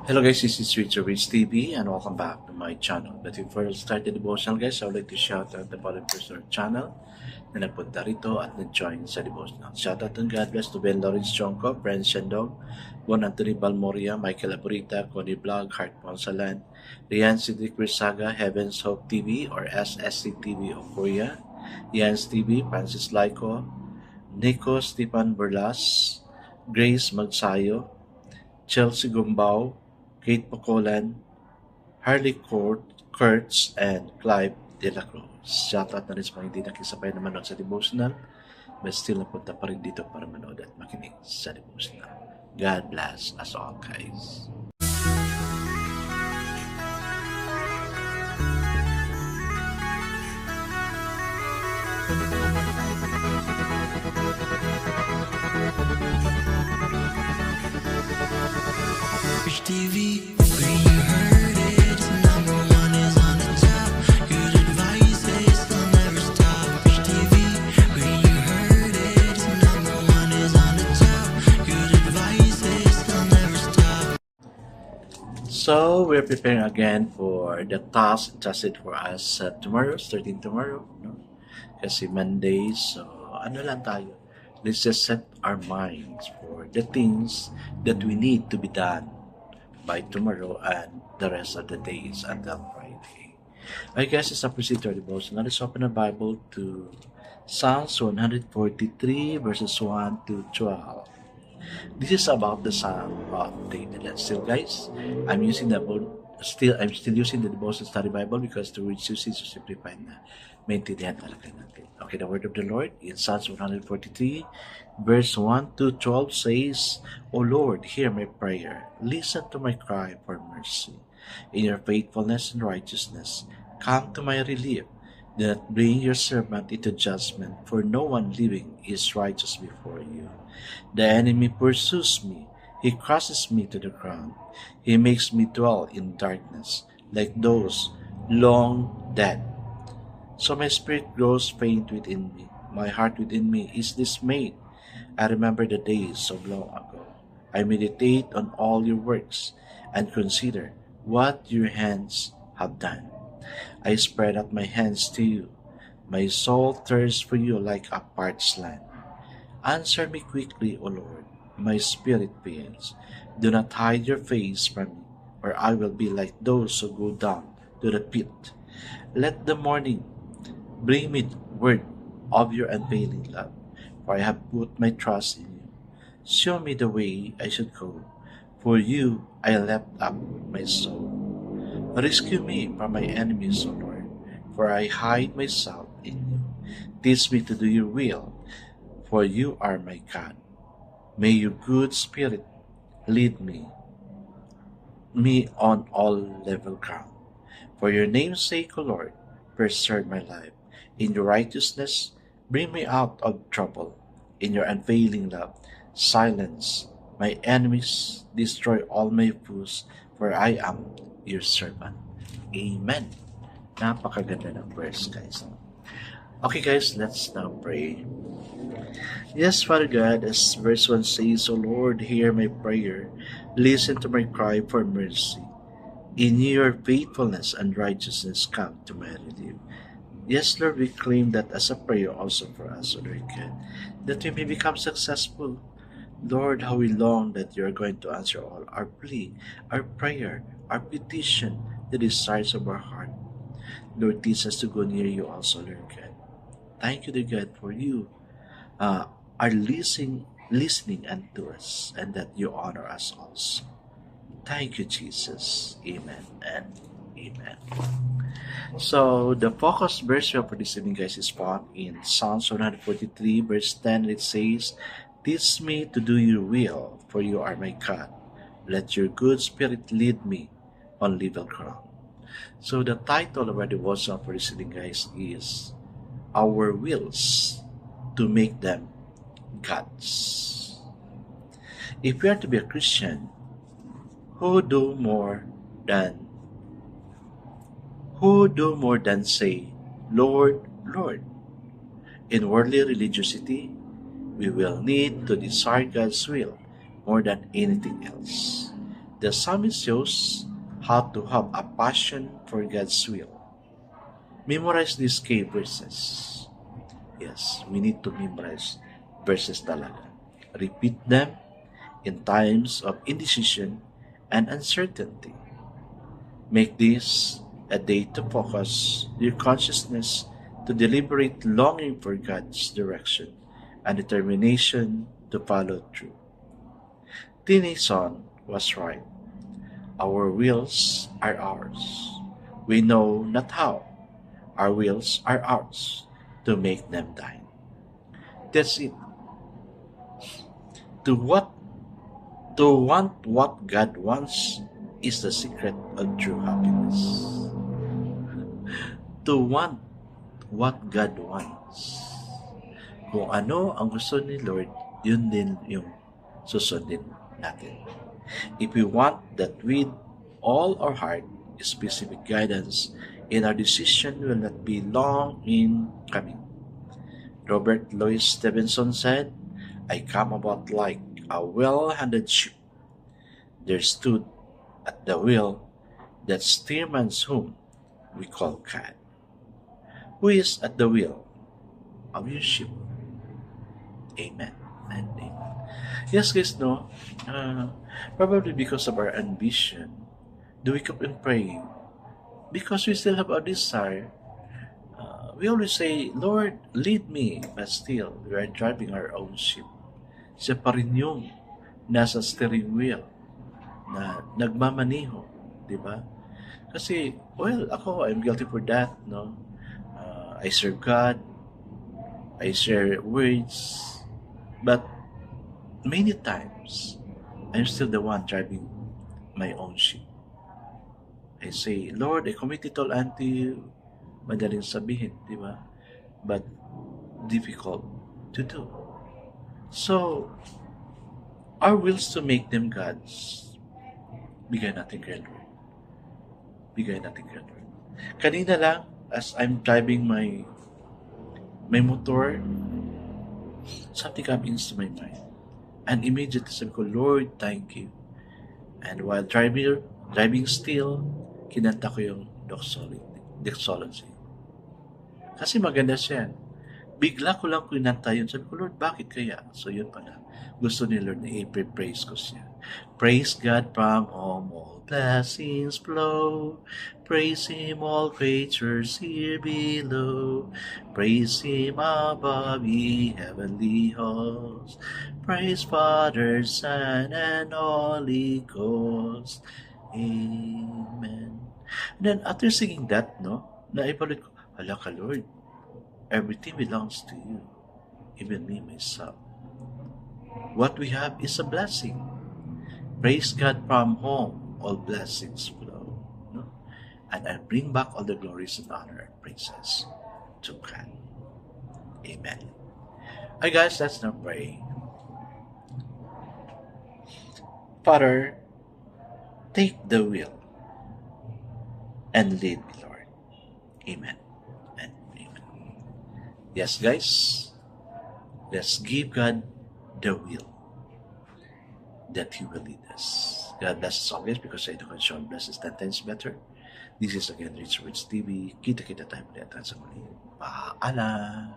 Hello guys, this is Richard Rich TV and welcome back to my channel. But before I start the devotional guys, I would like to shout out the following person of channel na napunta rito at nag-join sa devotional. Shout out and God bless to Ben Lawrence Chonko, Brent Shandong, Bon Anthony Balmoria, Michael Aburita, Connie Vlog, Heart Ponsalan, Rian Cedric Risaga, Heaven's Hope TV or SSC TV of Korea, Ian's TV, Francis Laiko, Nico Stepan Berlas, Grace Magsayo, Chelsea Gumbao, Kate Pacolan, Harley Kurtz, and Clive De La Cruz. Shoutout na rin sa mga hindi nakisabay na manood sa devotional, but still napunta pa rin dito para manood at makinig sa devotional. God bless us all, guys. Rich TV, when you heard it, number one is on the top. Good advice is will never stop. Rich TV, when you heard it, number one is on the top. Good advice is will never stop. So, we're preparing again for the task entrusted for us tomorrow, starting tomorrow. No? Kasi Monday, so ano lang tayo. Let's just set our minds for the things that we need to be done by tomorrow and the rest of the days until Friday. I guess it's a procedure devotion. Let's open the Bible to Psalms 143 verses 1 to 12. This is about the Psalm of David. And still, guys, I'm still using the devotion study Bible because the words used to simplify na maintindihan talaga natin. Okay, the word of the Lord in Psalms 143 verse 1 to 12 says, O Lord, hear my prayer. Listen to my cry for mercy. In your faithfulness and righteousness, come to my relief. Do not bring your servant into judgment, for no one living is righteous before you. The enemy pursues me. He crushes me to the ground. He makes me dwell in darkness, like those long dead. So my spirit grows faint within me. My heart within me is dismayed. I remember the days of long ago. I meditate on all your works and consider what your hands have done. I spread out my hands to you. My soul thirsts for you like a parched land. Answer me quickly, O Lord. My spirit fails. Do not hide your face from me, or I will be like those who go down to the pit. Let the morning bring me word of your unfailing love, for I have put my trust in you. Show me the way I should go. For you I left up my soul. Rescue me from my enemies, O Lord, for I hide myself in you. Teach me to do your will, for you are my God. May your good spirit lead me on all level ground. For your name's sake, O Lord, preserve my life. In your righteousness, bring me out of trouble. In your unfailing love, silence my enemies, destroy all my foes, for I am your servant. Amen. Napakaganda ng verse, guys. Okay, guys, let's now pray. Yes, Father God, as verse 1 says, O Lord, hear my prayer. Listen to my cry for mercy. In your faithfulness and righteousness, come to my relief. Yes, Lord, we claim that as a prayer also for us, O Lord God, that we may become successful. Lord, how we long that you are going to answer all our plea, our prayer, our petition, the desires of our heart. Lord, teach us to go near you also, Lord God. Thank you, dear God, for you are listening unto us, and that you honor us also. Thank you, Jesus. Amen and amen. So, the focus verse for this evening, guys, is found in Psalms 143, verse 10. It says, Teach me to do your will, for you are my God. Let your good spirit lead me on level ground. So, the title of our devotion for this evening, guys, is Our Wills to Make Them Gods. If we are to be a Christian, who do more than say, Lord, Lord? In worldly religiosity, we will need to desire God's will more than anything else. the psalmist shows how to have a passion for God's will. Memorize these key verses. Yes, we need to memorize verses talaga. Repeat them in times of indecision and uncertainty. Make this a day to focus your consciousness to deliberate longing for God's direction and determination to follow through. Tennyson was right. Our wills are ours. We know not how. Our wills are ours to make them thine. That's it. To want what God wants is the secret of true happiness. To want what God wants. Kung ano ang gusto ni Lord, yun din yung susundin natin. If we want that with all our heart, specific guidance in our decision will not be long in coming. Robert Louis Stevenson said, I come about like a well-handed ship. There stood at the wheel that steersman's whom we call God. Who is at the wheel of your ship? Amen and amen. Yes, guys, no? Probably because of our ambition, do we keep on praying? Because we still have a desire. We always say, Lord, lead me. But still, we are driving our own ship. Siya pa rin yung nasa steering wheel na nagmamaniho. Di ba? Kasi, well, I'm guilty for that, no? I serve God. I share words. But many times, I'm still the one driving my own ship. I say, Lord, I commit it all unto you. Madaling sabihin, di ba? But difficult to do. So, our wills to make them God's, bigay natin kay Lord. Bigay natin kay Lord. Kanina lang, as I'm driving my motor, something comes to my mind. And immediately sabi ko, Lord, thank you. And while driving still, kinanta ko yung doxology. Kasi maganda siya. Bigla ko lang kinanta yun. Sabi ko, Lord, bakit kaya? So yun pala. Gusto ni Lord na i-praise ko siya. Praise God from whom all blessings flow. Praise Him, all creatures here below. Praise Him above, ye heavenly hosts. Praise Father, Son, and Holy Ghost. Amen. And then after singing that, naibalik ko, hala ka, Lord, everything belongs to you, even me, myself. What we have is a blessing. Praise God from whom all blessings flow. No? And I bring back all the glories and honor and praises to God. Amen. Hi guys, let's now pray. Father, take the wheel and lead me, Lord. Amen and amen. Yes, guys, let's give God the will that He will lead us. God bless us always because I know Sean blesses 10 times better. This is again Rich Words TV. Kita-kita tayo ulit sa muli. Paalam!